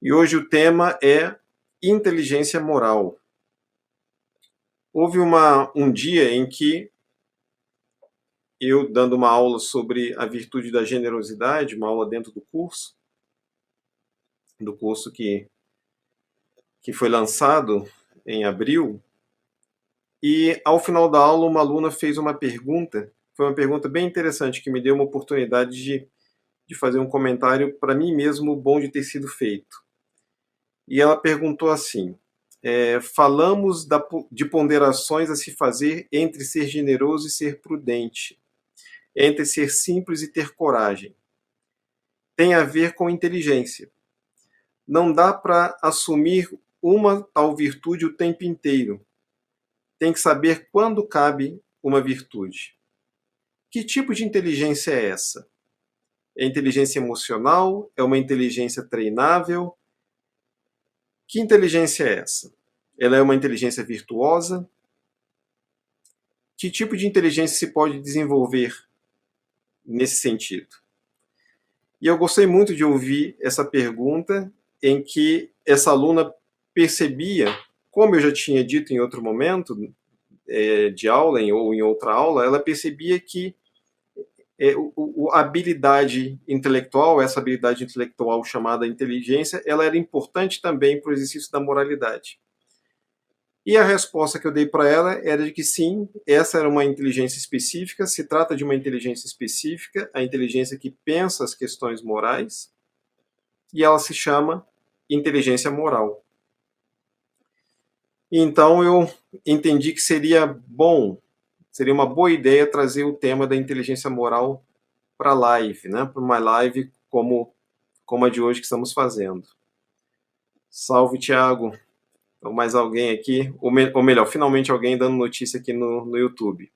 E hoje o tema é inteligência moral. Houve um dia em que eu, dando uma aula sobre a virtude da generosidade, uma aula dentro do curso que foi lançado em abril, e ao final da aula uma aluna fez uma pergunta, foi uma pergunta bem interessante, que me deu uma oportunidade de fazer um comentário para mim mesmo bom de ter sido feito. E ela perguntou assim: falamos de ponderações a se fazer entre ser generoso e ser prudente, entre ser simples e ter coragem. Tem a ver com inteligência. Não dá para assumir uma tal virtude o tempo inteiro. Tem que saber quando cabe uma virtude. Que tipo de inteligência é essa? É inteligência emocional? É uma inteligência treinável? Que inteligência é essa? Ela é uma inteligência virtuosa? Que tipo de inteligência se pode desenvolver nesse sentido? E eu gostei muito de ouvir essa pergunta, em que essa aluna percebia, como eu já tinha dito em outro momento de aula ou em outra aula, ela percebia que a habilidade intelectual, essa habilidade intelectual chamada inteligência, ela era importante também para o exercício da moralidade. E a resposta que eu dei para ela era de que sim, essa era uma inteligência específica, se trata de uma inteligência específica, a inteligência que pensa as questões morais, e ela se chama inteligência moral. Então eu entendi que seria uma boa ideia trazer o tema da inteligência moral para a live, né? Para uma live como a de hoje que estamos fazendo. Salve, Tiago. Então, mais alguém aqui, ou melhor, finalmente alguém dando notícia aqui no YouTube.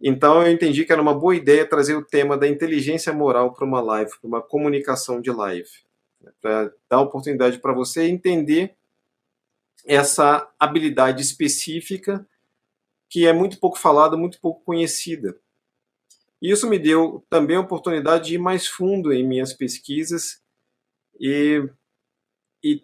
Então eu entendi que era uma boa ideia trazer o tema da inteligência moral para uma live, para uma comunicação de live, para dar oportunidade para você entender essa habilidade específica que é muito pouco falada, muito pouco conhecida. E isso me deu também a oportunidade de ir mais fundo em minhas pesquisas e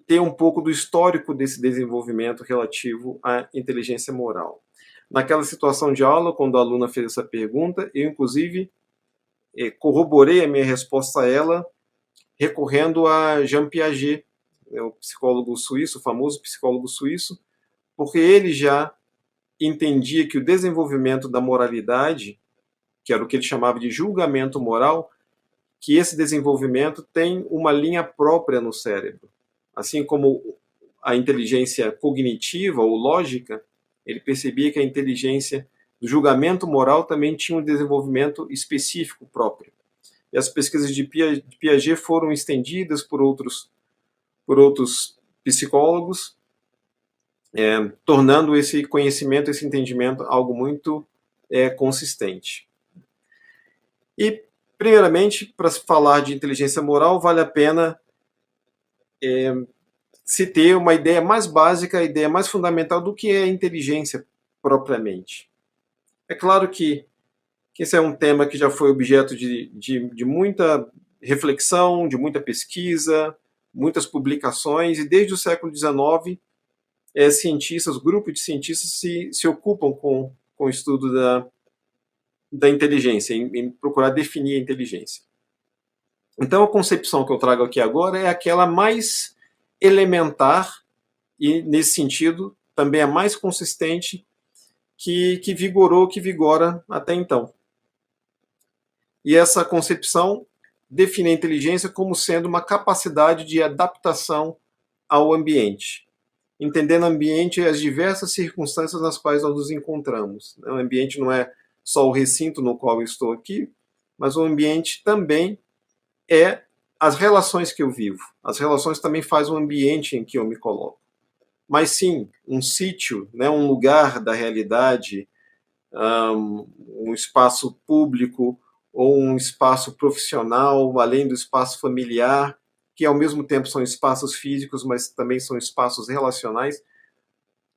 ter um pouco do histórico desse desenvolvimento relativo à inteligência moral. Naquela situação de aula, quando a aluna fez essa pergunta, eu, inclusive, corroborei a minha resposta a ela recorrendo a Jean Piaget, o psicólogo suíço, o famoso psicólogo suíço, porque ele já entendia que o desenvolvimento da moralidade, que era o que ele chamava de julgamento moral, que esse desenvolvimento tem uma linha própria no cérebro. Assim como a inteligência cognitiva ou lógica, ele percebia que a inteligência do julgamento moral também tinha um desenvolvimento específico próprio. E as pesquisas de Piaget foram estendidas por outros psicólogos, tornando esse conhecimento, esse entendimento algo muito consistente. E, primeiramente, para falar de inteligência moral, vale a pena se ter uma ideia mais básica, a ideia mais fundamental do que é a inteligência propriamente. É claro que esse é um tema que já foi objeto de muita reflexão, de muita pesquisa, muitas publicações, e desde o século XIX, cientistas, grupos de cientistas se ocupam com o estudo da inteligência, em procurar definir a inteligência. Então, a concepção que eu trago aqui agora é aquela mais elementar e, nesse sentido, também a mais consistente que vigora até então. E essa concepção define a inteligência como sendo uma capacidade de adaptação ao ambiente, entendendo o ambiente e as diversas circunstâncias nas quais nós nos encontramos. O ambiente não é só o recinto no qual eu estou aqui, mas o ambiente também é as relações que eu vivo. As relações também fazem o ambiente em que eu me coloco. Mas sim, um sítio, né, um lugar da realidade, um espaço público ou um espaço profissional, além do espaço familiar, que ao mesmo tempo são espaços físicos, mas também são espaços relacionais,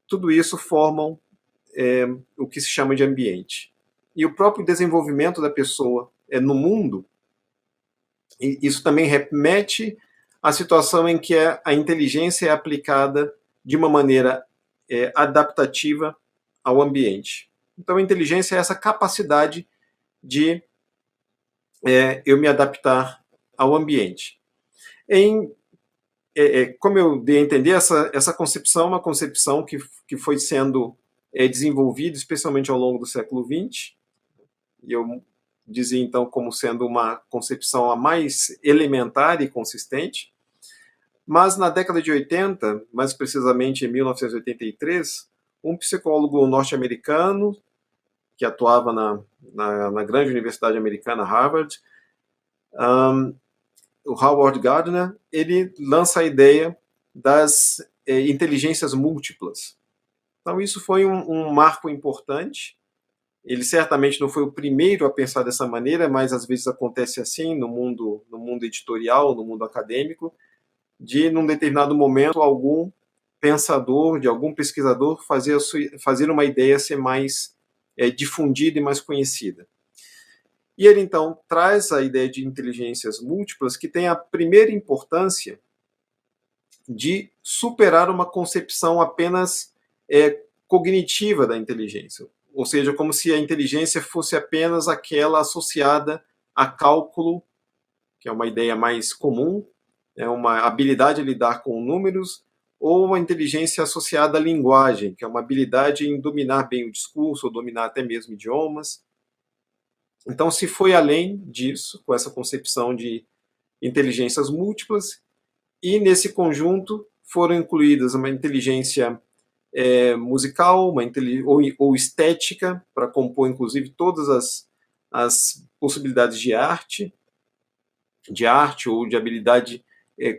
tudo isso formam o que se chama de ambiente. E o próprio desenvolvimento da pessoa no mundo, isso também remete a situação em que a inteligência é aplicada de uma maneira adaptativa ao ambiente. Então, a inteligência é essa capacidade de eu me adaptar ao ambiente. Como eu dei a entender, essa concepção é uma concepção que foi sendo desenvolvida, especialmente ao longo do século XX, e eu dizia então como sendo uma concepção a mais elementar e consistente, mas na década de 80, mais precisamente em 1983, um psicólogo norte-americano que atuava na grande universidade americana, Harvard, o Howard Gardner, ele lança a ideia das inteligências múltiplas. Então isso foi um marco importante. Ele certamente não foi o primeiro a pensar dessa maneira, mas às vezes acontece assim no mundo editorial, no mundo acadêmico, de num determinado momento algum pensador, de algum pesquisador fazer uma ideia ser mais difundida e mais conhecida. E ele então traz a ideia de inteligências múltiplas, que tem a primeira importância de superar uma concepção apenas cognitiva da inteligência, ou seja, como se a inteligência fosse apenas aquela associada a cálculo, que é uma ideia mais comum, é uma habilidade a lidar com números, ou uma inteligência associada à linguagem, que é uma habilidade em dominar bem o discurso, ou dominar até mesmo idiomas. Então, se foi além disso, com essa concepção de inteligências múltiplas, e nesse conjunto foram incluídas uma inteligência musical, ou estética, para compor inclusive todas as possibilidades de arte ou de habilidade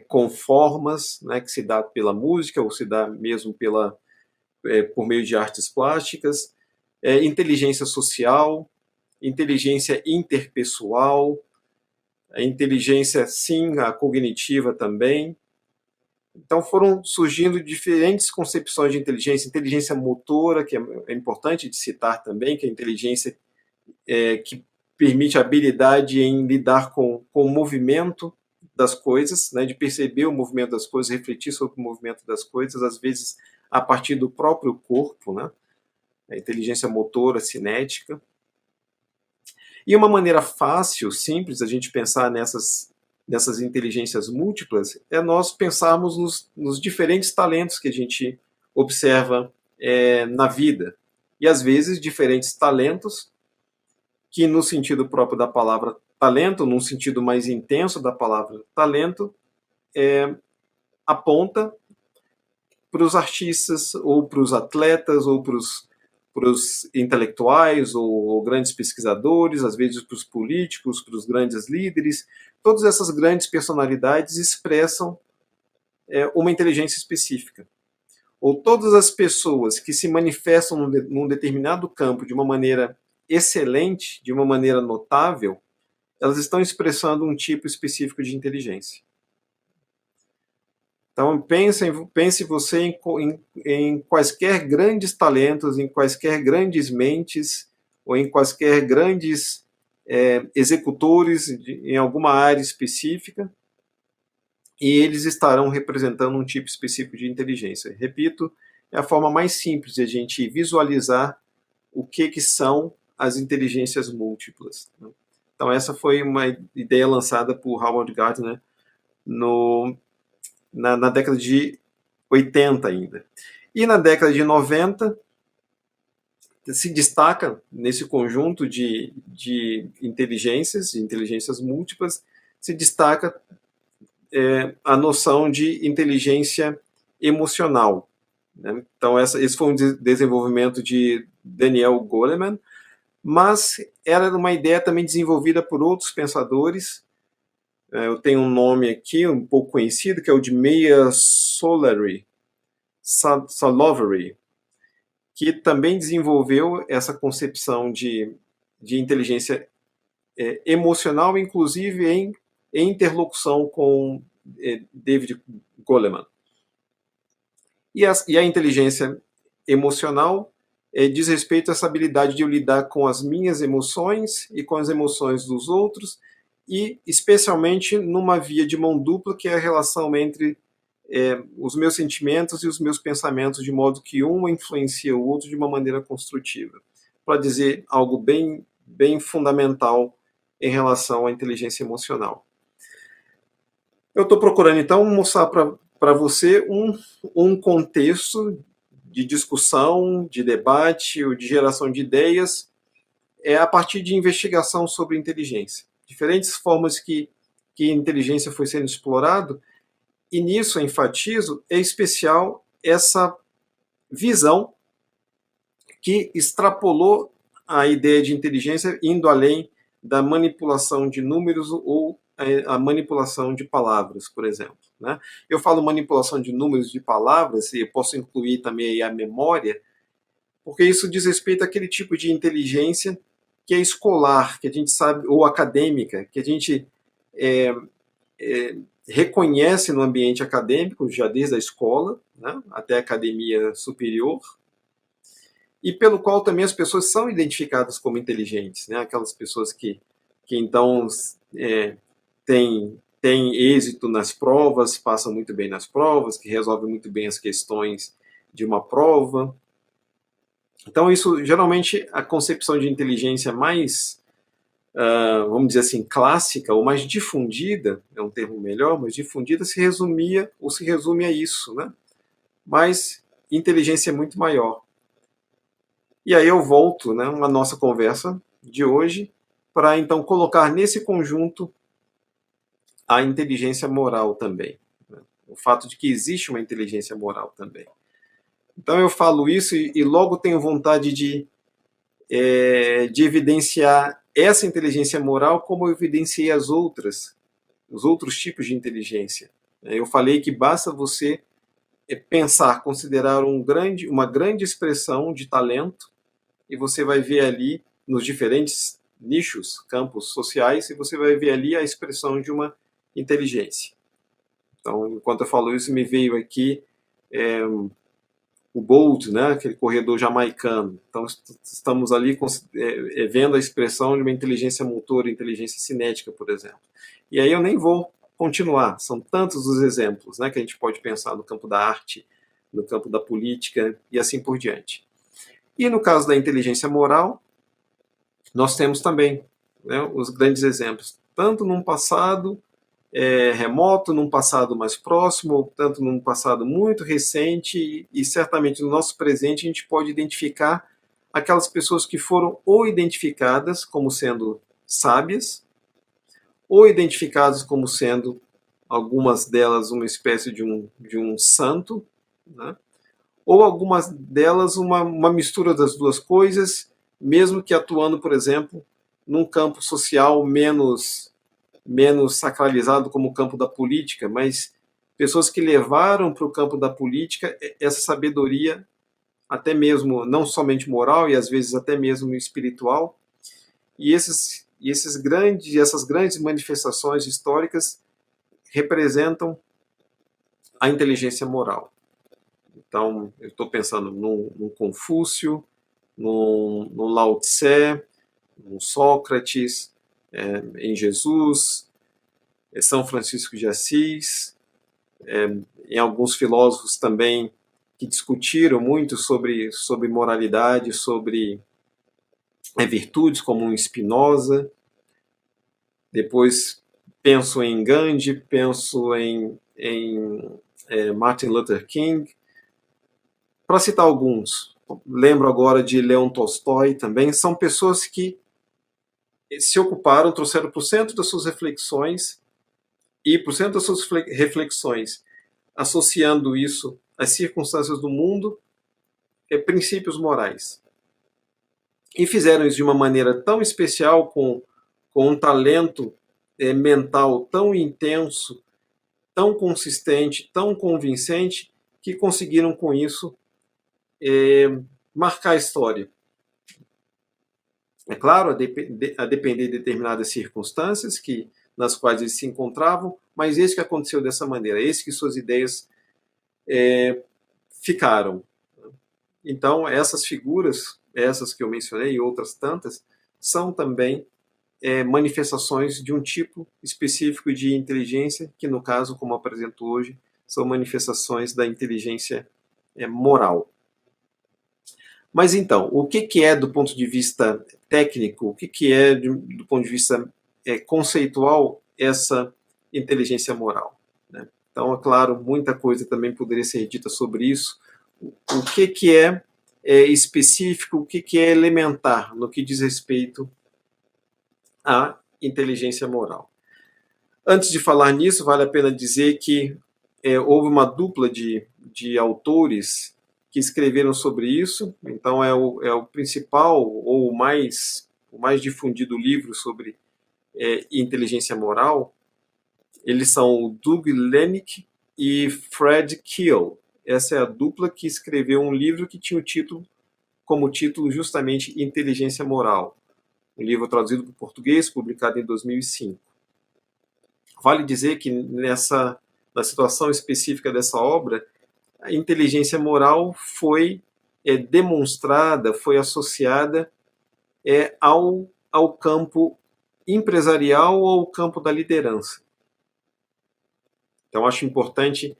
com formas, né, que se dá pela música ou se dá mesmo por meio de artes plásticas, inteligência social, inteligência interpessoal, a inteligência, sim, a cognitiva também. Então foram surgindo diferentes concepções de inteligência, inteligência motora, que é importante de citar também, que é a inteligência que permite a habilidade em lidar com o movimento das coisas, né, de perceber o movimento das coisas, refletir sobre o movimento das coisas, às vezes a partir do próprio corpo, né, a inteligência motora, cinética. E uma maneira fácil, simples, a gente pensar nessas inteligências múltiplas é nós pensarmos nos diferentes talentos que a gente observa na vida. E às vezes diferentes talentos que no sentido próprio da palavra talento, num sentido mais intenso da palavra talento, aponta para os artistas, ou para os atletas, ou para os intelectuais, ou grandes pesquisadores, às vezes para os políticos, para os grandes líderes. Todas essas grandes personalidades expressam uma inteligência específica. Ou todas as pessoas que se manifestam num determinado campo de uma maneira excelente, de uma maneira notável, elas estão expressando um tipo específico de inteligência. Então pense você em quaisquer grandes talentos, em quaisquer grandes mentes, ou em quaisquer grandes executores em alguma área específica, e eles estarão representando um tipo específico de inteligência. Repito, é a forma mais simples de a gente visualizar o que são as inteligências múltiplas. Então essa foi uma ideia lançada por Howard Gardner na década de 80 ainda. E na década de 90 se destaca nesse conjunto de inteligências múltiplas, se destaca a noção de inteligência emocional. Né? Então esse foi um desenvolvimento de Daniel Goleman, mas era uma ideia também desenvolvida por outros pensadores. Eu tenho um nome aqui um pouco conhecido, que é o de Meyer Salovey, que também desenvolveu essa concepção de inteligência emocional, inclusive em interlocução com David Goleman. E a inteligência emocional diz respeito a essa habilidade de eu lidar com as minhas emoções e com as emoções dos outros, e especialmente numa via de mão dupla, que é a relação entre os meus sentimentos e os meus pensamentos, de modo que um influencia o outro de uma maneira construtiva. Para dizer algo bem, bem fundamental em relação à inteligência emocional. Eu estou procurando, então, mostrar para você um contexto de discussão, de debate ou de geração de ideias a partir de investigação sobre inteligência. Diferentes formas que a inteligência foi sendo explorado, e nisso eu enfatizo, é especial essa visão que extrapolou a ideia de inteligência, indo além da manipulação de números ou a manipulação de palavras, por exemplo. Né? Eu falo manipulação de números, de palavras, e eu posso incluir também a memória, porque isso diz respeito àquele tipo de inteligência que é escolar, que a gente sabe, ou acadêmica, que a gente reconhece no ambiente acadêmico, já desde a escola, né, até a academia superior, e pelo qual também as pessoas são identificadas como inteligentes, né? Aquelas pessoas que então têm êxito nas provas, passam muito bem nas provas, que resolvem muito bem as questões de uma prova. Então, isso, geralmente, a concepção de inteligência mais, vamos dizer assim, clássica, ou mais difundida, é um termo melhor, mas difundida se resumia, ou se resume a isso, né? Mas inteligência é muito maior. E aí eu volto, né, a nossa conversa de hoje para então colocar nesse conjunto a inteligência moral também. Né? O fato de que existe uma inteligência moral também. Então eu falo isso e logo tenho vontade de evidenciar essa inteligência moral como eu evidenciei as outras, os outros tipos de inteligência. Eu falei que basta você pensar, considerar uma grande expressão de talento, e você vai ver ali nos diferentes nichos, campos sociais, e você vai ver ali a expressão de uma inteligência. Então, enquanto eu falo isso, me veio aqui o Bolt, né, aquele corredor jamaicano. Então, estamos ali vendo a expressão de uma inteligência motora, inteligência cinética, por exemplo. E aí eu nem vou continuar, são tantos os exemplos, né, que a gente pode pensar no campo da arte, no campo da política e assim por diante. E no caso da inteligência moral, nós temos também, né, os grandes exemplos, tanto num passado remoto, num passado mais próximo, ou tanto num passado muito recente, e certamente no nosso presente a gente pode identificar aquelas pessoas que foram ou identificadas como sendo sábias, ou identificadas como sendo, algumas delas, uma espécie de um santo, né? Ou algumas delas uma mistura das duas coisas, mesmo que atuando, por exemplo, num campo social menos sacralizado como o campo da política, mas pessoas que levaram para o campo da política essa sabedoria, até mesmo não somente moral e às vezes até mesmo espiritual, e essas grandes manifestações históricas representam a inteligência moral. Então, eu estou pensando num Confúcio, num Lao Tse, num Sócrates, em Jesus, São Francisco de Assis, em alguns filósofos também que discutiram muito sobre moralidade, sobre virtudes, como um Spinoza. Depois penso em Gandhi, penso em Martin Luther King, para citar alguns. Lembro agora de Leon Tolstói também. São pessoas que se ocuparam, trouxeram para o centro das suas reflexões, e por centro das suas reflexões, associando isso às circunstâncias do mundo, princípios morais. E fizeram isso de uma maneira tão especial, com um talento mental tão intenso, tão consistente, tão convincente, que conseguiram com isso marcar a história. É claro, a depender de determinadas circunstâncias nas quais eles se encontravam, mas esse que aconteceu dessa maneira, esse que suas ideias ficaram. Então, essas figuras, essas que eu mencionei e outras tantas, são também manifestações de um tipo específico de inteligência, que no caso, como apresento hoje, são manifestações da inteligência moral. Mas então, o que é do ponto de vista técnico, o que é do ponto de vista conceitual essa inteligência moral? Né? Então, é claro, muita coisa também poderia ser dita sobre isso. O que é específico, o que é elementar no que diz respeito à inteligência moral. Antes de falar nisso, vale a pena dizer que houve uma dupla de autores que escreveram sobre isso. Então, é o principal ou o mais difundido livro sobre inteligência moral. Eles são o Doug Lennick e Fred Kiel. Essa é a dupla que escreveu um livro que tinha como título justamente Inteligência Moral. Um livro traduzido para o português, publicado em 2005. Vale dizer que na situação específica dessa obra, a inteligência moral foi demonstrada, foi associada ao campo empresarial ou ao campo da liderança. Então, acho importante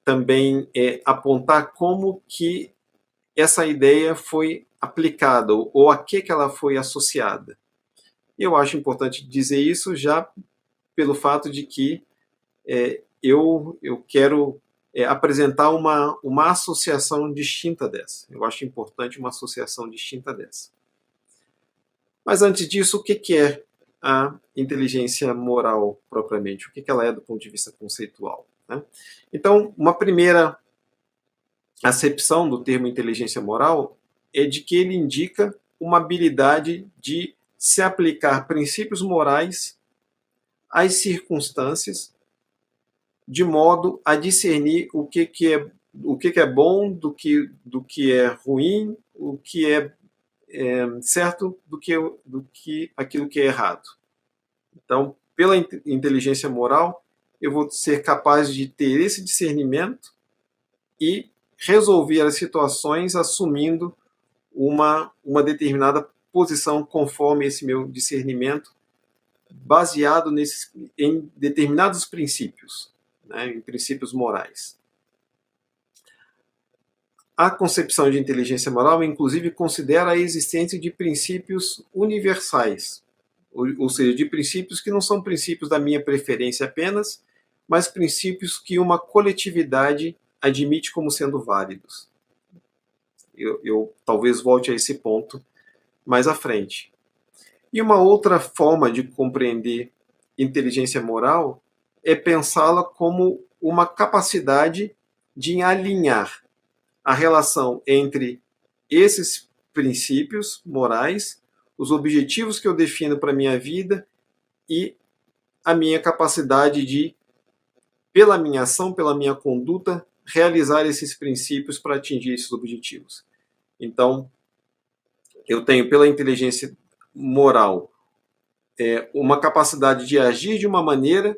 também apontar como que essa ideia foi aplicada, ou a que ela foi associada. E eu acho importante dizer isso já pelo fato de que eu quero apresentar uma associação distinta dessa. Eu acho importante uma associação distinta dessa. Mas antes disso, o que é a inteligência moral propriamente? O que ela é do ponto de vista conceitual? Né? Então, uma primeira acepção do termo inteligência moral é de que ele indica uma habilidade de se aplicar princípios morais às circunstâncias de modo a discernir o que é bom do que é ruim, o que é certo do que aquilo que é errado. Então, pela inteligência moral, eu vou ser capaz de ter esse discernimento e resolver as situações assumindo uma determinada posição conforme esse meu discernimento, baseado em determinados princípios, né, em princípios morais. A concepção de inteligência moral, inclusive, considera a existência de princípios universais, ou seja, de princípios que não são princípios da minha preferência apenas, mas princípios que uma coletividade admite como sendo válidos. Eu talvez volte a esse ponto mais à frente. E uma outra forma de compreender inteligência moral é pensá-la como uma capacidade de alinhar a relação entre esses princípios morais, os objetivos que eu defino para a minha vida e a minha capacidade de, pela minha ação, pela minha conduta, realizar esses princípios para atingir esses objetivos. Então, eu tenho, pela inteligência moral, uma capacidade de agir de uma maneira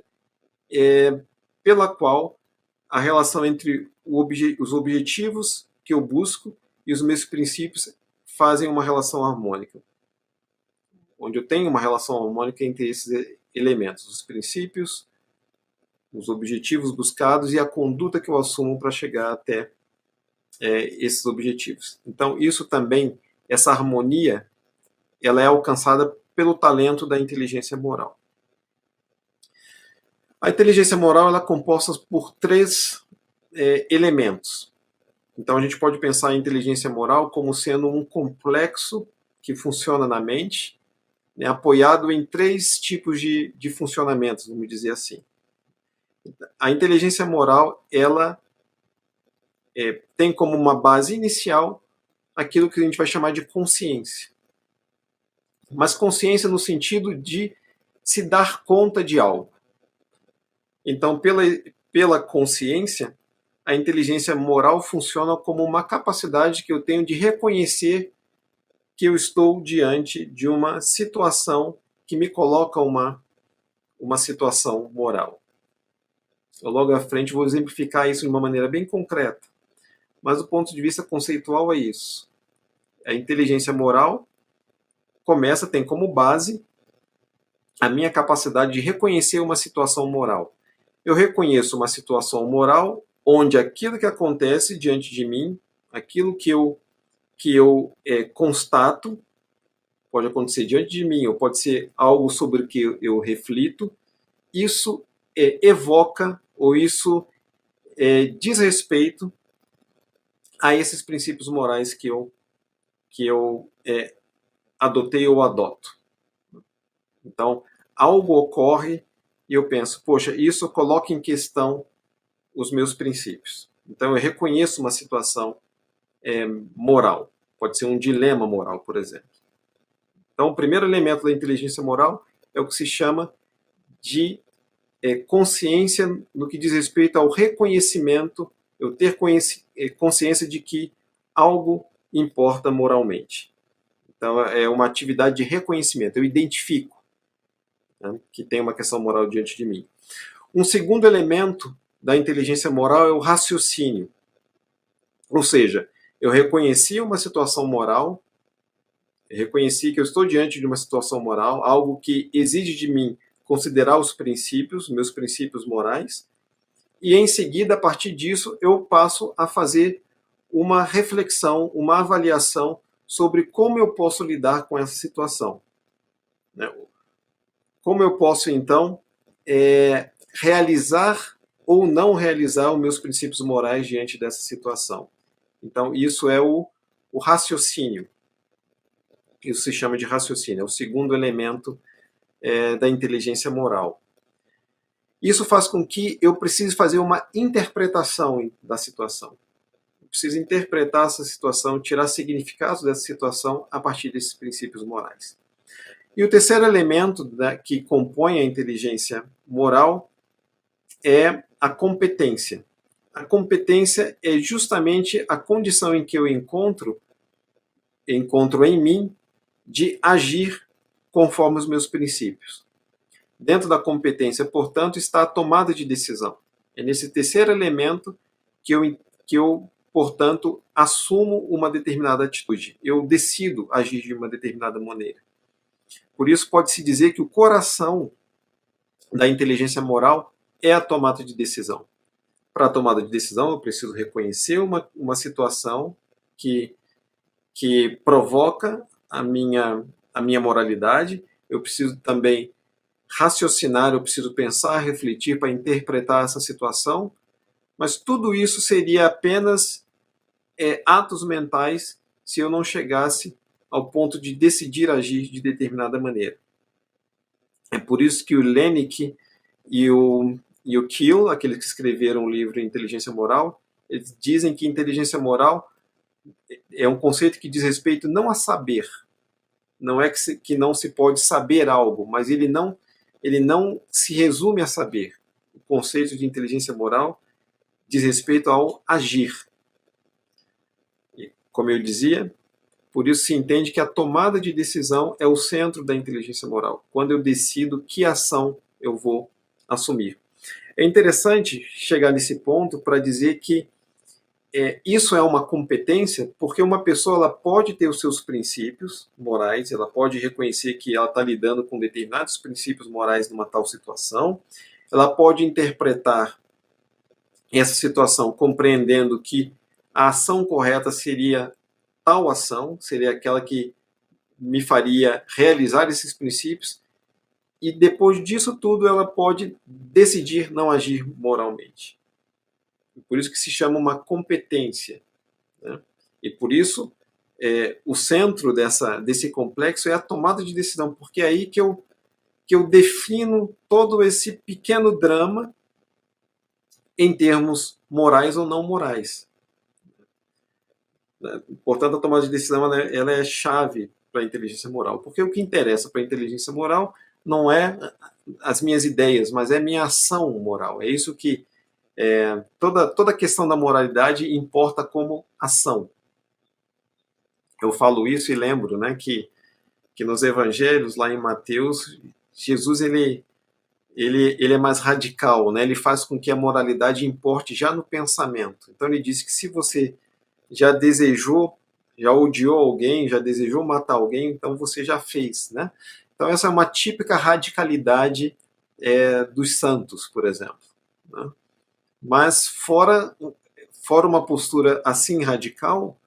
pela qual a relação entre os objetivos que eu busco e os meus princípios fazem uma relação harmônica. Onde eu tenho uma relação harmônica entre esses elementos, os princípios, os objetivos buscados e a conduta que eu assumo para chegar até esses objetivos. Então, isso também, essa harmonia, ela é alcançada pelo talento da inteligência moral. A inteligência moral ela é composta por três elementos. Então, a gente pode pensar a inteligência moral como sendo um complexo que funciona na mente, né, apoiado em três tipos de funcionamentos, vamos dizer assim. A inteligência moral ela tem como uma base inicial aquilo que a gente vai chamar de consciência. Mas consciência no sentido de se dar conta de algo. Então, pela consciência, a inteligência moral funciona como uma capacidade que eu tenho de reconhecer que eu estou diante de uma situação que me coloca uma situação moral. Eu logo à frente vou exemplificar isso de uma maneira bem concreta. Mas do ponto de vista conceitual é isso. A inteligência moral tem como base a minha capacidade de reconhecer uma situação moral. Eu reconheço uma situação moral onde aquilo que acontece diante de mim, aquilo que eu constato, pode acontecer diante de mim, ou pode ser algo sobre o que eu reflito, isso evoca, ou isso diz respeito a esses princípios morais que eu adotei ou adoto. Então, algo ocorre e eu penso, poxa, isso coloca em questão os meus princípios. Então, eu reconheço uma situação moral. Pode ser um dilema moral, por exemplo. Então, o primeiro elemento da inteligência moral é o que se chama de consciência no que diz respeito ao reconhecimento, eu ter consciência de que algo importa moralmente. Então, é uma atividade de reconhecimento. Eu identifico, né, que tem uma questão moral diante de mim. Um segundo elemento da inteligência moral é o raciocínio. Ou seja, eu reconheci uma situação moral, eu reconheci que eu estou diante de uma situação moral, algo que exige de mim considerar os princípios, meus princípios morais, e em seguida, a partir disso, eu passo a fazer uma reflexão, uma avaliação sobre como eu posso lidar com essa situação. Como eu posso, então, realizar ou não realizar os meus princípios morais diante dessa situação. Então, isso é o raciocínio. Isso se chama de raciocínio, é o segundo elemento da inteligência moral. Isso faz com que eu precise fazer uma interpretação da situação. Eu preciso interpretar essa situação, tirar significados dessa situação a partir desses princípios morais. E o terceiro elemento que compõe a inteligência moral é a competência. A competência é justamente a condição em que eu encontro em mim de agir conforme os meus princípios. Dentro da competência, portanto, está a tomada de decisão. É nesse terceiro elemento que eu, portanto, assumo uma determinada atitude. Eu decido agir de uma determinada maneira. Por isso, pode-se dizer que o coração da inteligência moral é a tomada de decisão. Para a tomada de decisão, eu preciso reconhecer uma situação que provoca a minha moralidade. Eu preciso também raciocinar, eu preciso pensar, refletir para interpretar essa situação, mas tudo isso seria apenas atos mentais se eu não chegasse ao ponto de decidir agir de determinada maneira. É por isso que o Lennick e o Kiel, aqueles que escreveram o livro Inteligência Moral, eles dizem que inteligência moral é um conceito que diz respeito não a saber, não é que não se pode saber algo, mas ele não se resume a saber. O conceito de inteligência moral diz respeito ao agir. E, como eu dizia, por isso se entende que a tomada de decisão é o centro da inteligência moral, quando eu decido que ação eu vou assumir. É interessante chegar nesse ponto para dizer que isso é uma competência, porque uma pessoa ela pode ter os seus princípios morais, ela pode reconhecer que ela está lidando com determinados princípios morais numa tal situação, ela pode interpretar essa situação compreendendo que a ação correta seria tal ação, seria aquela que me faria realizar esses princípios, e depois disso tudo ela pode decidir não agir moralmente. Por isso que se chama uma competência, né? E por isso o centro desse complexo é a tomada de decisão, porque é aí que eu defino todo esse pequeno drama em termos morais ou não morais. Portanto, a tomada de decisão ela é chave para a inteligência moral, porque o que interessa para a inteligência moral não é as minhas ideias, mas é a minha ação moral. É isso que toda a questão da moralidade importa como ação. Eu falo isso e lembro, né, que nos evangelhos, lá em Mateus, Jesus ele é mais radical, né? Ele faz com que a moralidade importe já no pensamento. Então ele diz que se você já desejou, já odiou alguém, já desejou matar alguém, então você já fez, né? Então essa é uma típica radicalidade dos santos, por exemplo, né? Mas fora uma postura assim radical,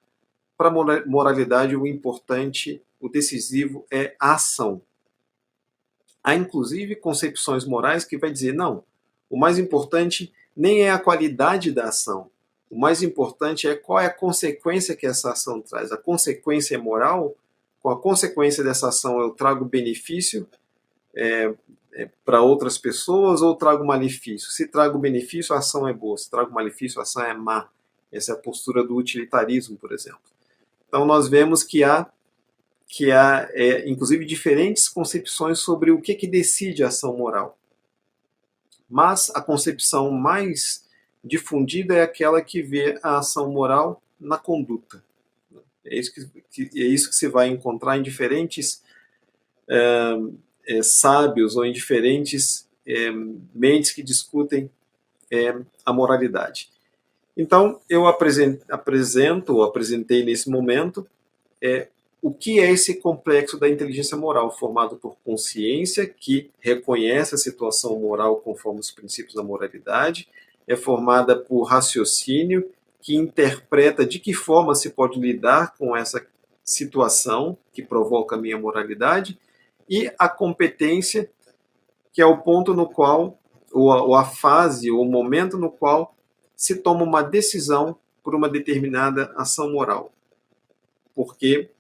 para a moralidade o importante, o decisivo é a ação. Há inclusive concepções morais que vai dizer, não, o mais importante nem é a qualidade da ação, o mais importante é qual é a consequência que essa ação traz. A consequência é moral, com a consequência dessa ação eu trago benefício para outras pessoas ou trago malefício? Se trago benefício, a ação é boa, se trago malefício, a ação é má. Essa é a postura do utilitarismo, por exemplo. Então nós vemos que há inclusive diferentes concepções sobre o que decide a ação moral. Mas a concepção mais difundida é aquela que vê a ação moral na conduta. É isso que se vai encontrar em diferentes sábios ou em diferentes mentes que discutem a moralidade. Então, eu apresentei nesse momento o que é esse complexo da inteligência moral, formado por consciência, que reconhece a situação moral conforme os princípios da moralidade, é formada por raciocínio, que interpreta de que forma se pode lidar com essa situação que provoca a minha moralidade, e a competência, que é o ponto no qual, ou a fase, ou o momento no qual se toma uma decisão por uma determinada ação moral. Porque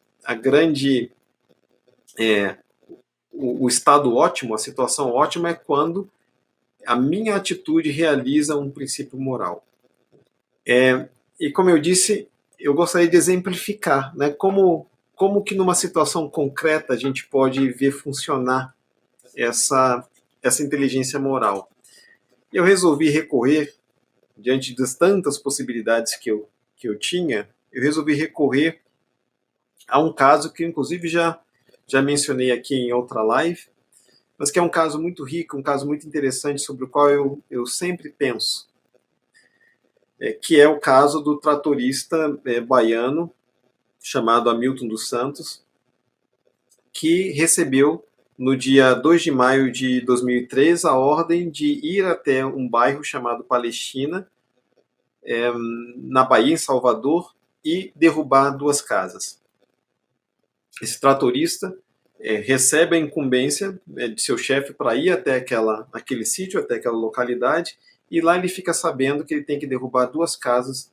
o estado ótimo, a situação ótima é quando a minha atitude realiza um princípio moral. E como eu disse, eu gostaria de exemplificar, né, como que numa situação concreta a gente pode ver funcionar essa inteligência moral. Eu resolvi recorrer, diante das tantas possibilidades que eu tinha, eu resolvi recorrer a um caso que, inclusive, já mencionei aqui em outra live, mas que é um caso muito rico, um caso muito interessante, sobre o qual eu sempre penso, que é o caso do tratorista baiano, chamado Hamilton dos Santos, que recebeu, no dia 2 de maio de 2003, a ordem de ir até um bairro chamado Palestina, na Bahia, em Salvador, e derrubar 2 casas. Esse tratorista recebe a incumbência de seu chefe para ir até aquele sítio, até aquela localidade, e lá ele fica sabendo que ele tem que derrubar 2 casas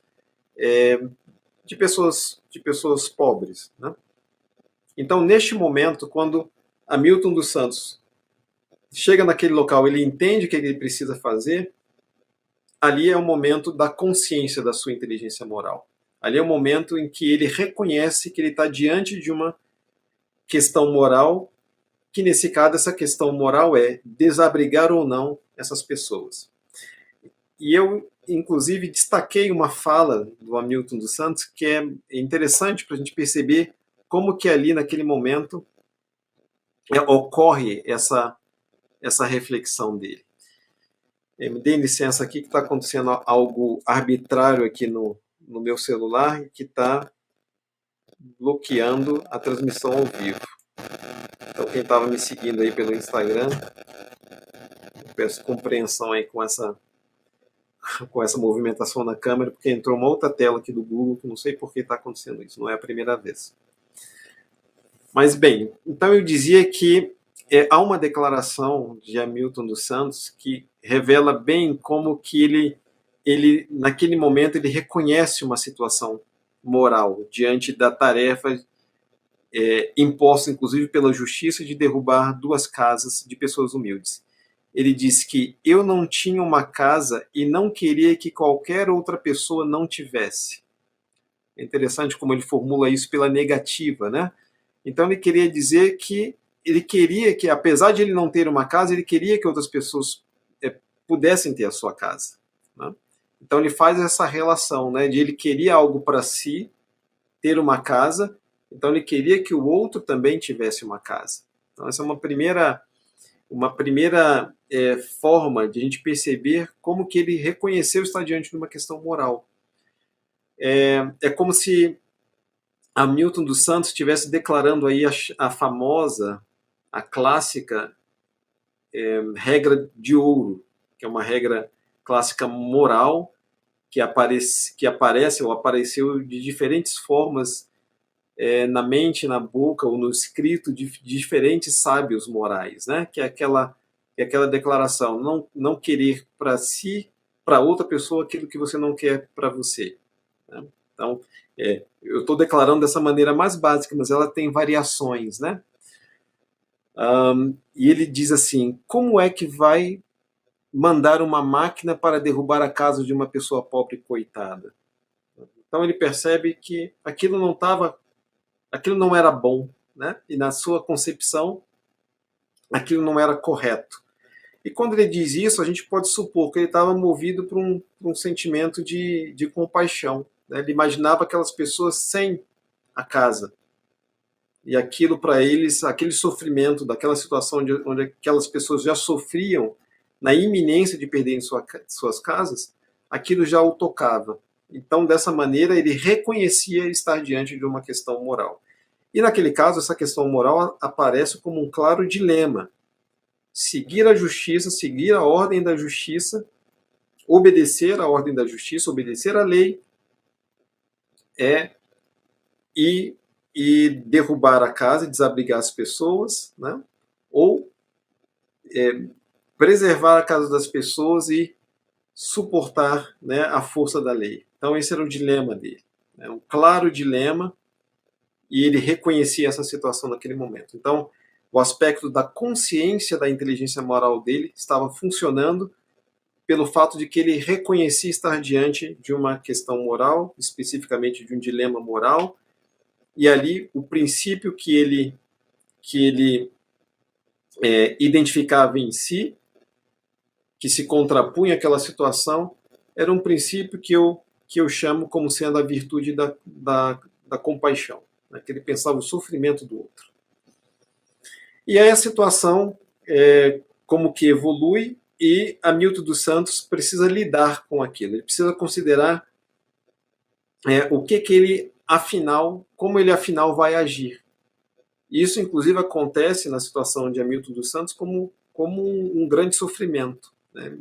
de pessoas pobres, né? Então, neste momento, quando Hamilton dos Santos chega naquele local, ele entende o que ele precisa fazer, ali é o momento da consciência da sua inteligência moral. Ali é o momento em que ele reconhece que ele está diante de uma questão moral, que nesse caso essa questão moral é desabrigar ou não essas pessoas. E eu, inclusive, destaquei uma fala do Hamilton dos Santos que é interessante para a gente perceber como que ali, naquele momento, ocorre essa reflexão dele. Me dê licença aqui que está acontecendo algo arbitrário aqui no meu celular que está bloqueando a transmissão ao vivo. Então, quem estava me seguindo aí pelo Instagram, eu peço compreensão aí com essa movimentação na câmera, porque entrou uma outra tela aqui do Google, que não sei por que está acontecendo isso, não é a primeira vez. Mas, bem, então eu dizia que há uma declaração de Hamilton dos Santos que revela bem como que ele naquele momento, ele reconhece uma situação moral diante da tarefa imposta, inclusive, pela justiça de derrubar 2 casas de pessoas humildes. Ele diz que eu não tinha uma casa e não queria que qualquer outra pessoa não tivesse. É interessante como ele formula isso pela negativa, né? Então ele queria dizer que ele queria que, apesar de ele não ter uma casa, ele queria que outras pessoas pudessem ter a sua casa, né? Então ele faz essa relação, né, de ele queria algo para si, ter uma casa, então ele queria que o outro também tivesse uma casa. Então essa é uma primeira forma de a gente perceber como que ele reconheceu estar diante de uma questão moral. É como se Hamilton dos Santos estivesse declarando aí a famosa, a clássica regra de ouro, que é uma regra clássica moral que aparece ou apareceu de diferentes formas na mente, na boca ou no escrito de diferentes sábios morais, né? Que é aquela declaração: não querer para si, para outra pessoa, aquilo que você não quer para você. Né? Então, eu estou declarando dessa maneira mais básica, mas ela tem variações, né? E ele diz assim: como é que vai mandar uma máquina para derrubar a casa de uma pessoa pobre e coitada? Então ele percebe que aquilo não era bom, né? E na sua concepção, aquilo não era correto. E quando ele diz isso, a gente pode supor que ele estava movido por um sentimento de compaixão. Né? Ele imaginava aquelas pessoas sem a casa. E aquilo para eles, aquele sofrimento daquela situação onde aquelas pessoas já sofriam na iminência de perderem suas casas, aquilo já o tocava. Então, dessa maneira, ele reconhecia estar diante de uma questão moral. E naquele caso, essa questão moral aparece como um claro dilema. Seguir a justiça, seguir a ordem da justiça, obedecer a ordem da justiça, obedecer a lei, e derrubar a casa, desabrigar as pessoas, né? Ou preservar a casa das pessoas e suportar, né, a força da lei. Então esse era o dilema dele, né? Um claro dilema, e ele reconhecia essa situação naquele momento. Então o aspecto da consciência da inteligência moral dele estava funcionando pelo fato de que ele reconhecia estar diante de uma questão moral, especificamente de um dilema moral, e ali o princípio que ele identificava em si, que se contrapunha àquela situação, era um princípio que eu chamo como sendo a virtude da compaixão, né? Que ele pensava o sofrimento do outro. E aí a situação como que evolui, e Hamilton dos Santos precisa lidar com aquilo. Ele precisa considerar o que ele afinal, como ele afinal vai agir. Isso, inclusive, acontece na situação de Hamilton dos Santos como um grande sofrimento. Né?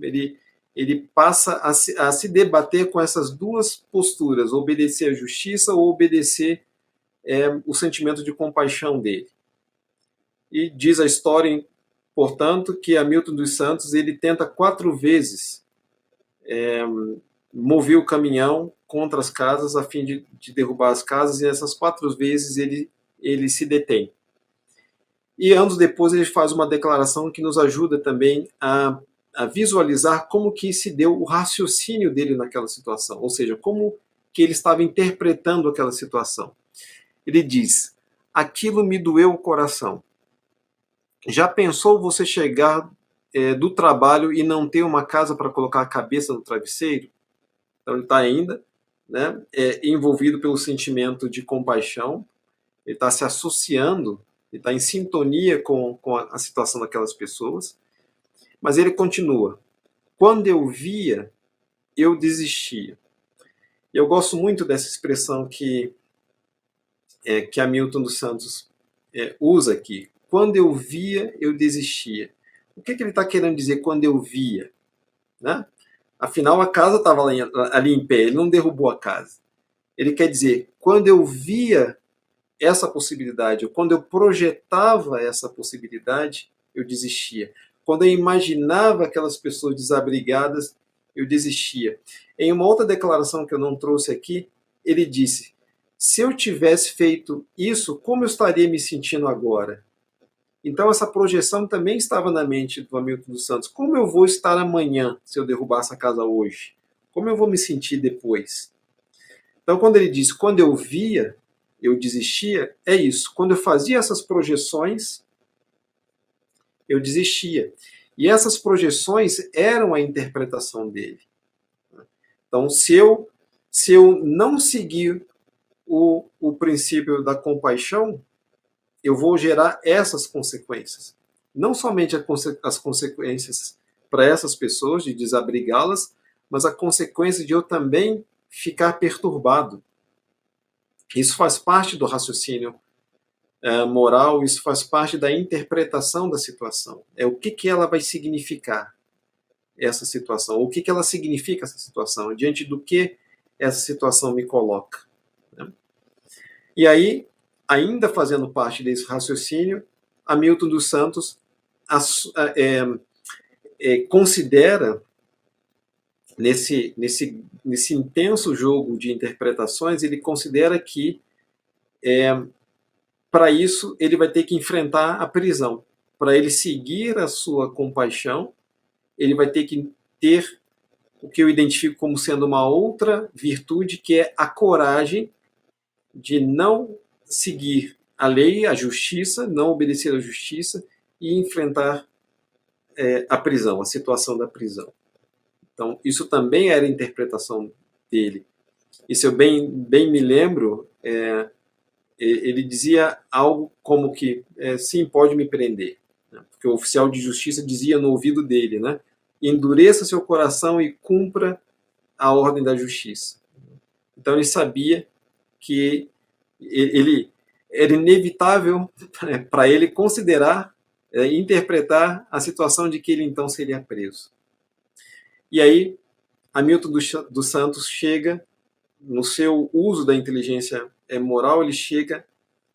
Ele passa a se debater com essas duas posturas: obedecer à justiça ou obedecer o sentimento de compaixão dele. E diz a história, portanto, que Hamilton dos Santos ele tenta 4 vezes mover o caminhão contra as casas a fim de derrubar as casas, e essas 4 vezes ele se detém. E anos depois ele faz uma declaração que nos ajuda também a visualizar como que se deu o raciocínio dele naquela situação, ou seja, como que ele estava interpretando aquela situação. Ele diz: aquilo me doeu o coração. Já pensou você chegar do trabalho e não ter uma casa para colocar a cabeça no travesseiro? Então ele está ainda, né, envolvido pelo sentimento de compaixão, ele está se associando, ele está em sintonia com a situação daquelas pessoas, mas ele continua: quando eu via, eu desistia. E eu gosto muito dessa expressão que Hamilton dos Santos usa aqui: quando eu via, eu desistia. O que ele está querendo dizer quando eu via? Né? Afinal, a casa estava ali em pé, ele não derrubou a casa. Ele quer dizer, quando eu via essa possibilidade, ou quando eu projetava essa possibilidade, eu desistia. Quando eu imaginava aquelas pessoas desabrigadas, eu desistia. Em uma outra declaração que eu não trouxe aqui, ele disse: se eu tivesse feito isso, como eu estaria me sentindo agora? Então essa projeção também estava na mente do Hamilton dos Santos. Como eu vou estar amanhã se eu derrubar essa casa hoje? Como eu vou me sentir depois? Então quando ele diz, quando eu via, eu desistia, é isso. Quando eu fazia essas projeções, eu desistia. E essas projeções eram a interpretação dele. Então se eu não seguir o princípio da compaixão, eu vou gerar essas consequências. Não somente as consequências para essas pessoas, de desabrigá-las, mas a consequência de eu também ficar perturbado. Isso faz parte do raciocínio moral, isso faz parte da interpretação da situação. É o que ela vai significar, essa situação. O que ela significa, essa situação, diante do que essa situação me coloca. Né? E aí, ainda fazendo parte desse raciocínio, Hamilton dos Santos considera, nesse intenso jogo de interpretações, ele considera que, para isso, ele vai ter que enfrentar a prisão. Para ele seguir a sua compaixão, ele vai ter que ter o que eu identifico como sendo uma outra virtude, que é a coragem de não seguir a lei, a justiça, não obedecer à justiça e enfrentar a prisão, a situação da prisão. Então, isso também era a interpretação dele. E se eu bem me lembro, ele dizia algo como que, sim, pode me prender. Né? Porque o oficial de justiça dizia no ouvido dele, né? Endureça seu coração e cumpra a ordem da justiça. Então ele sabia que era inevitável para ele considerar, interpretar a situação de que ele então seria preso. E aí, Hamilton dos Santos chega, no seu uso da inteligência moral, ele chega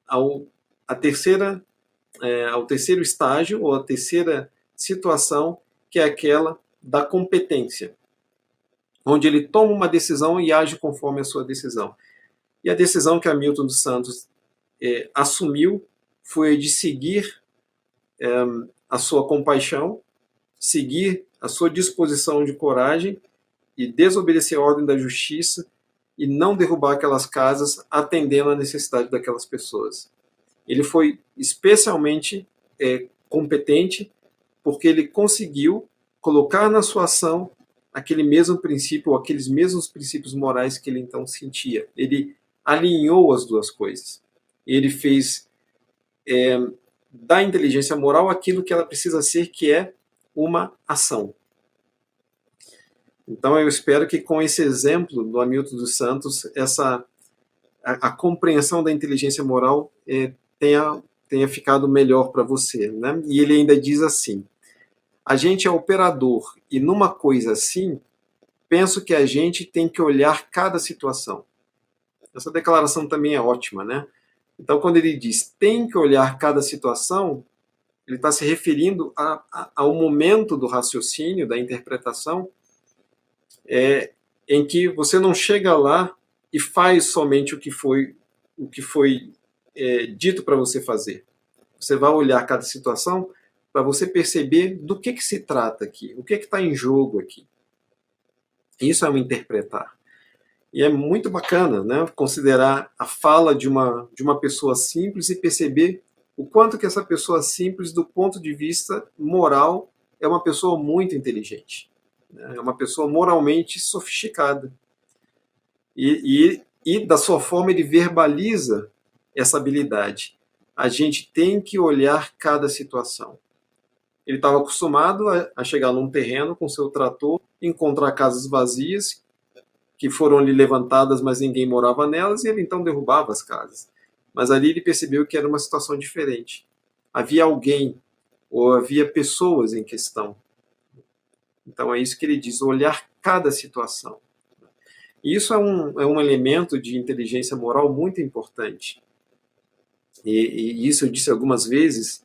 ao terceiro estágio, ou a terceira situação, que é aquela da competência, onde ele toma uma decisão e age conforme a sua decisão. E a decisão que Hamilton dos Santos assumiu foi de seguir a sua compaixão, seguir a sua disposição de coragem e desobedecer a ordem da justiça e não derrubar aquelas casas, atendendo à necessidade daquelas pessoas. Ele foi especialmente competente porque ele conseguiu colocar na sua ação aquele mesmo princípio, ou aqueles mesmos princípios morais que ele então sentia. Ele alinhou as duas coisas. Ele fez da inteligência moral aquilo que ela precisa ser, que é uma ação. Então eu espero que com esse exemplo do Hamilton dos Santos, a compreensão da inteligência moral tenha ficado melhor para você. Né? E ele ainda diz assim: a gente é operador, e numa coisa assim, penso que a gente tem que olhar cada situação. Essa declaração também é ótima, né? Então, quando ele diz tem que olhar cada situação, ele está se referindo ao momento do raciocínio, da interpretação, em que você não chega lá e faz somente o que foi dito para você fazer. Você vai olhar cada situação para você perceber do que se trata aqui, o que está em jogo aqui. Isso é um interpretar. E é muito bacana, né, considerar a fala de uma pessoa simples e perceber o quanto que essa pessoa simples, do ponto de vista moral, é uma pessoa muito inteligente. Né, é uma pessoa moralmente sofisticada. E da sua forma ele verbaliza essa habilidade. A gente tem que olhar cada situação. Ele estava acostumado a chegar num terreno com seu trator, encontrar casas vazias, que foram ali levantadas, mas ninguém morava nelas, e ele então derrubava as casas. Mas ali ele percebeu que era uma situação diferente. Havia alguém, ou havia pessoas em questão. Então é isso que ele diz, olhar cada situação. E isso é um elemento de inteligência moral muito importante. E isso eu disse algumas vezes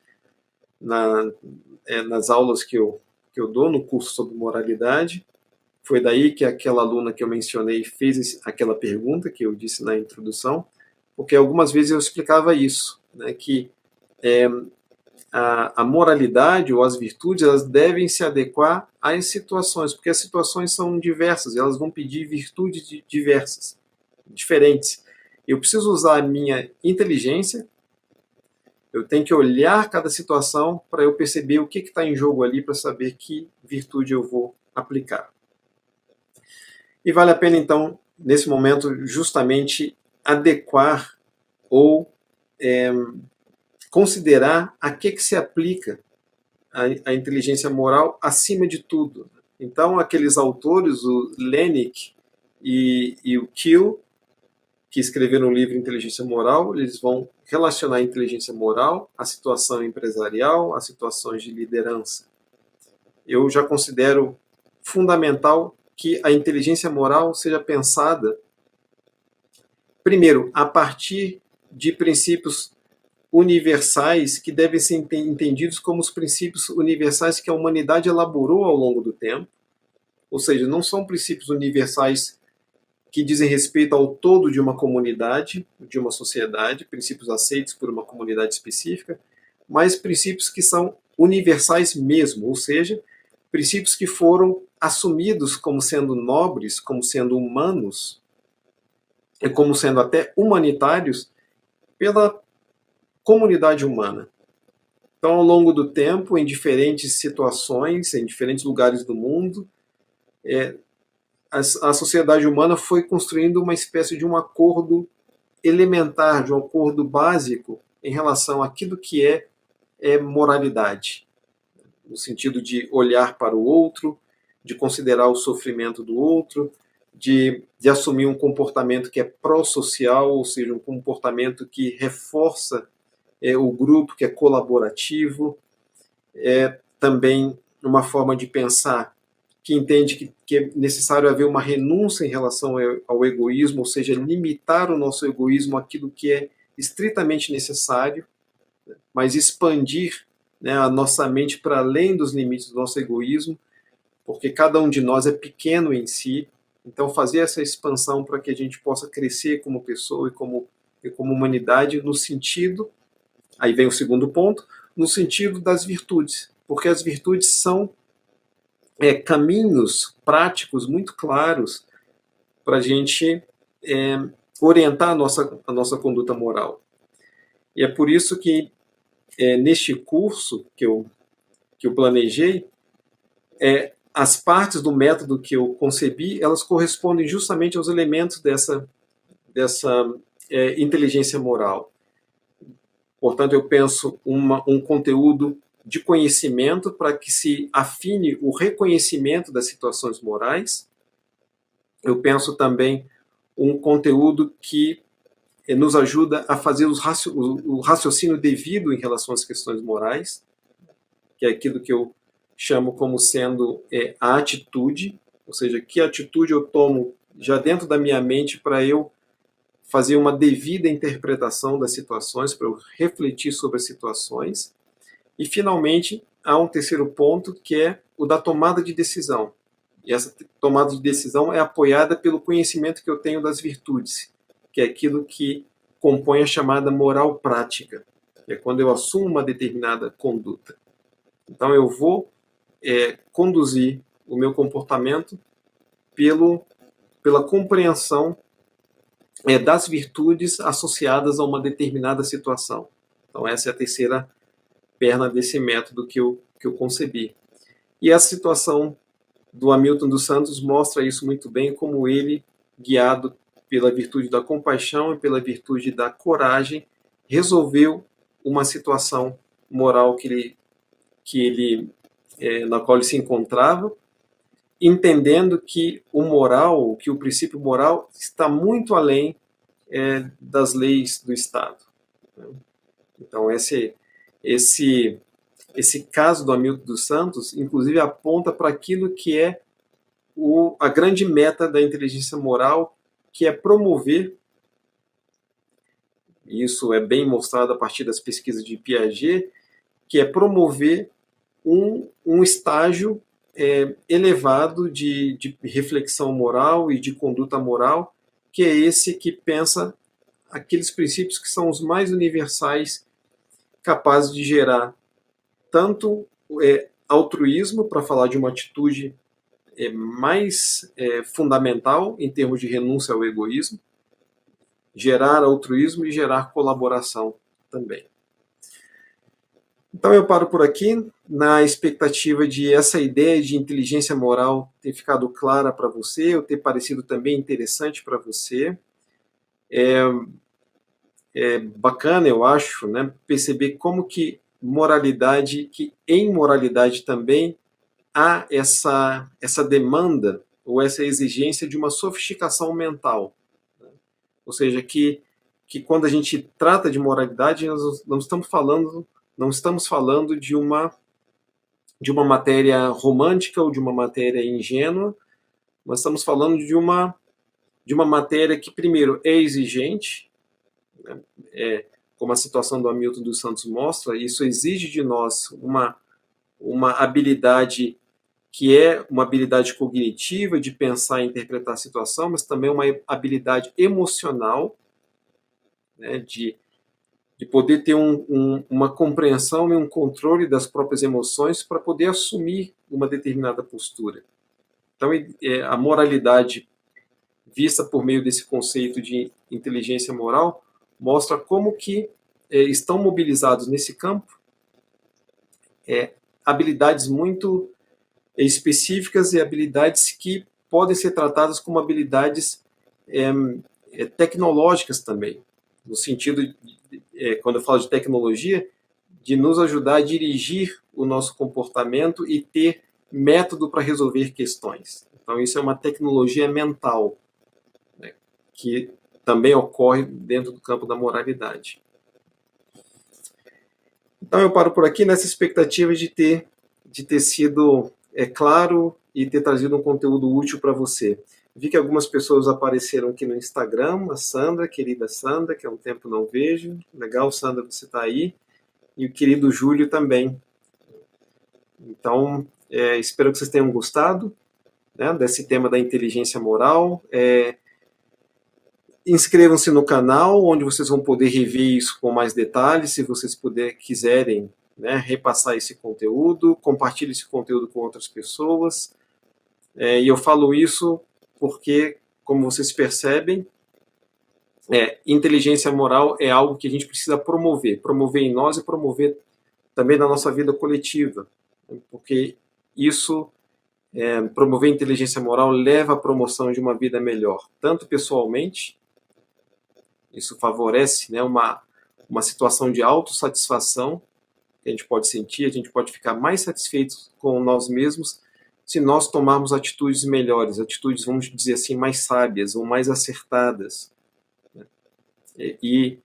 nas aulas que eu dou no curso sobre moralidade. Foi daí que aquela aluna que eu mencionei fez aquela pergunta que eu disse na introdução, porque algumas vezes eu explicava isso, né, que a moralidade ou as virtudes, elas devem se adequar às situações, porque as situações são diversas, elas vão pedir virtudes diversas, diferentes. Eu preciso usar a minha inteligência, eu tenho que olhar cada situação para eu perceber o que está em jogo ali, para saber que virtude eu vou aplicar. E vale a pena, então, nesse momento, justamente adequar ou considerar a que se aplica a inteligência moral acima de tudo. Então, aqueles autores, o Lennick e o Kiel, que escreveram o livro Inteligência Moral, eles vão relacionar a inteligência moral à situação empresarial, às situações de liderança. Eu já considero fundamental que a inteligência moral seja pensada, primeiro, a partir de princípios universais que devem ser entendidos como os princípios universais que a humanidade elaborou ao longo do tempo, ou seja, não são princípios universais que dizem respeito ao todo de uma comunidade, de uma sociedade, princípios aceitos por uma comunidade específica, mas princípios que são universais mesmo, ou seja, princípios que foram assumidos como sendo nobres, como sendo humanos, e como sendo até humanitários, pela comunidade humana. Então, ao longo do tempo, em diferentes situações, em diferentes lugares do mundo, a sociedade humana foi construindo uma espécie de um acordo elementar, de um acordo básico em relação àquilo que é moralidade, no sentido de olhar para o outro, de considerar o sofrimento do outro, de assumir um comportamento que é pró-social, ou seja, um comportamento que reforça o grupo, que é colaborativo, também uma forma de pensar que entende que é necessário haver uma renúncia em relação ao egoísmo, ou seja, limitar o nosso egoísmo àquilo que é estritamente necessário, mas expandir, né, a nossa mente para além dos limites do nosso egoísmo, porque cada um de nós é pequeno em si, então fazer essa expansão para que a gente possa crescer como pessoa e como humanidade no sentido, aí vem o segundo ponto, no sentido das virtudes, porque as virtudes são caminhos práticos muito claros para a gente orientar a nossa conduta moral. E é por isso que neste curso que eu planejei, as partes do método que eu concebi, elas correspondem justamente aos elementos dessa inteligência moral. Portanto, eu penso um conteúdo de conhecimento para que se afine o reconhecimento das situações morais. Eu penso também um conteúdo que nos ajuda a fazer o raciocínio devido em relação às questões morais, que é aquilo que eu chamo como sendo a atitude, ou seja, que atitude eu tomo já dentro da minha mente para eu fazer uma devida interpretação das situações, para eu refletir sobre as situações. E, finalmente, há um terceiro ponto, que é o da tomada de decisão. E essa tomada de decisão é apoiada pelo conhecimento que eu tenho das virtudes, que é aquilo que compõe a chamada moral prática, que é quando eu assumo uma determinada conduta. Então, eu vou conduzir o meu comportamento pela compreensão das virtudes associadas a uma determinada situação. Então, essa é a terceira perna desse método que eu concebi. E a situação do Hamilton dos Santos mostra isso muito bem, como ele, guiado pela virtude da compaixão e pela virtude da coragem, resolveu uma situação moral na qual ele se encontrava, entendendo que o princípio moral está muito além das leis do Estado. Então, esse caso do Hamilton dos Santos, inclusive, aponta para aquilo que é a grande meta da inteligência moral, que é promover, e isso é bem mostrado a partir das pesquisas de Piaget, que é promover um estágio elevado de reflexão moral e de conduta moral, que é esse que pensa aqueles princípios que são os mais universais, capazes de gerar tanto altruísmo, para falar de uma atitude mais fundamental em termos de renúncia ao egoísmo, gerar altruísmo e gerar colaboração também. Então eu paro por aqui, na expectativa de essa ideia de inteligência moral ter ficado clara para você, ou ter parecido também interessante para você. É bacana, eu acho, né, perceber como que em moralidade também há essa demanda ou essa exigência de uma sofisticação mental. Ou seja, que quando a gente trata de moralidade, nós não estamos falando de uma matéria romântica ou de uma matéria ingênua, nós estamos falando de uma matéria que, primeiro, é exigente, né? Como a situação do Hamilton dos Santos mostra, isso exige de nós uma habilidade que é uma habilidade cognitiva de pensar e interpretar a situação, mas também uma habilidade emocional, né, de poder ter uma compreensão e um controle das próprias emoções para poder assumir uma determinada postura. Então, a moralidade vista por meio desse conceito de inteligência moral mostra como que estão mobilizados nesse campo habilidades muito específicas e habilidades que podem ser tratadas como habilidades tecnológicas também, no sentido, quando eu falo de tecnologia, de nos ajudar a dirigir o nosso comportamento e ter método para resolver questões. Então, isso é uma tecnologia mental, né, que também ocorre dentro do campo da moralidade. Então, eu paro por aqui nessa expectativa de ter sido claro e ter trazido um conteúdo útil para você. Vi que algumas pessoas apareceram aqui no Instagram, a Sandra, querida Sandra, que há um tempo não vejo. Legal, Sandra, você está aí. E o querido Júlio também. Então, espero que vocês tenham gostado, né, desse tema da inteligência moral. Inscrevam-se no canal, onde vocês vão poder rever isso com mais detalhes, se vocês quiserem, né, repassar esse conteúdo, compartilhe esse conteúdo com outras pessoas. E eu falo isso porque, como vocês percebem, inteligência moral é algo que a gente precisa promover em nós e promover também na nossa vida coletiva, porque isso, promover inteligência moral leva à promoção de uma vida melhor, tanto pessoalmente, isso favorece, né, uma situação de autossatisfação que a gente pode sentir, a gente pode ficar mais satisfeitos com nós mesmos se nós tomarmos atitudes melhores, atitudes, vamos dizer assim, mais sábias ou mais acertadas, né? E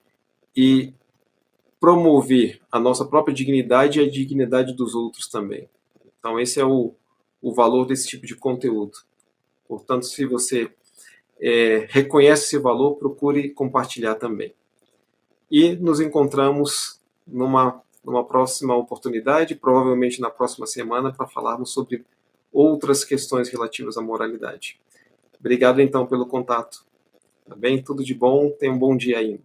promover a nossa própria dignidade e a dignidade dos outros também. Então, esse é o valor desse tipo de conteúdo. Portanto, se você reconhece esse valor, procure compartilhar também. E nos encontramos numa próxima oportunidade, provavelmente na próxima semana, para falarmos sobre outras questões relativas à moralidade. Obrigado, então, pelo contato. Tá bem? Tudo de bom. Tenha um bom dia ainda.